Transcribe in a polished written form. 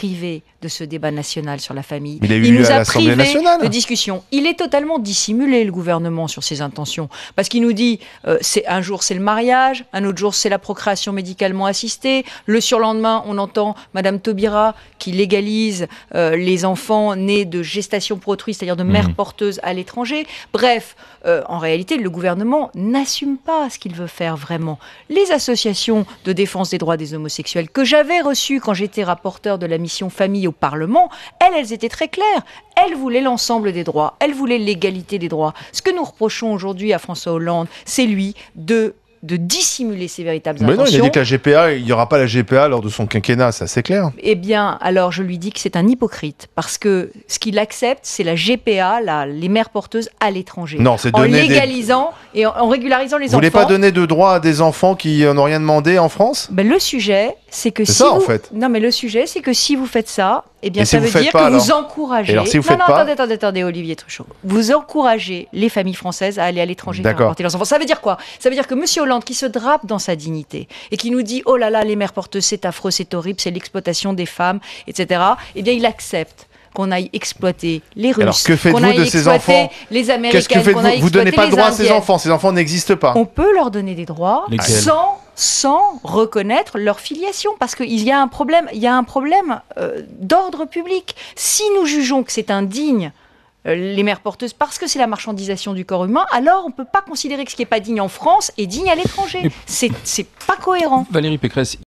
privé de ce débat national sur la famille. Mais il a eu Il lieu nous à a l'Assemblée privé nationale. de discussion. Il est totalement dissimulé, le gouvernement, sur ses intentions. Parce qu'il nous dit, un jour c'est le mariage, un autre jour c'est la procréation médicalement assistée. Le surlendemain, on entend Madame Taubira qui légalise les enfants nés de gestation pour autrui, c'est-à-dire de mères porteuses à l'étranger. Bref, en réalité, le gouvernement n'assume pas ce qu'il veut faire vraiment. Les associations de défense des droits des homosexuels que j'avais reçues quand j'étais rapporteur de la mission famille au Parlement, elles étaient très claires. Elles voulaient l'ensemble des droits. Elles voulaient l'égalité des droits. Ce que nous reprochons aujourd'hui à François Hollande, c'est lui de dissimuler ses véritables intentions. Mais non, il a dit que la GPA, il n'y aura pas la GPA lors de son quinquennat, ça c'est clair. Eh bien, alors je lui dis que c'est un hypocrite, parce que ce qu'il accepte, c'est la GPA, les mères porteuses à l'étranger. Non, c'est en donner légalisant et en régularisant les enfants. Vous voulez pas donner de droits à des enfants qui n'ont rien demandé en France? Ben, le sujet, c'est que C'est ça, en fait. Non, mais le sujet, c'est que si vous faites ça, eh bien, Et ça si veut vous dire faites pas, que vous alors encouragez. Et alors, si vous faites non, pas attendez, Olivier Truchot. Vous encouragez les familles françaises à aller à l'étranger faire D'accord. apporter leurs enfants. Ça veut dire quoi? Ça veut dire que M. Hollande, qui se drape dans sa dignité et qui nous dit oh là là, les mères porteuses, c'est affreux, c'est horrible, c'est l'exploitation des femmes, etc. Eh bien, il accepte qu'on aille exploiter les Russes, Alors, que faites-vous qu'on aille de ces exploiter enfants? les Américaines, Qu'est-ce que qu'on aille faites-vous? Vous donnez exploiter pas de droit à les ces Indiennes. enfants. Ces enfants n'existent pas. On peut leur donner des droits Lesquels? sans reconnaître leur filiation, parce qu'il y a un problème, d'ordre public. Si nous jugeons que c'est indigne, les mères porteuses, parce que c'est la marchandisation du corps humain, alors on ne peut pas considérer que ce qui n'est pas digne en France est digne à l'étranger. C'est pas cohérent. Valérie Pécresse,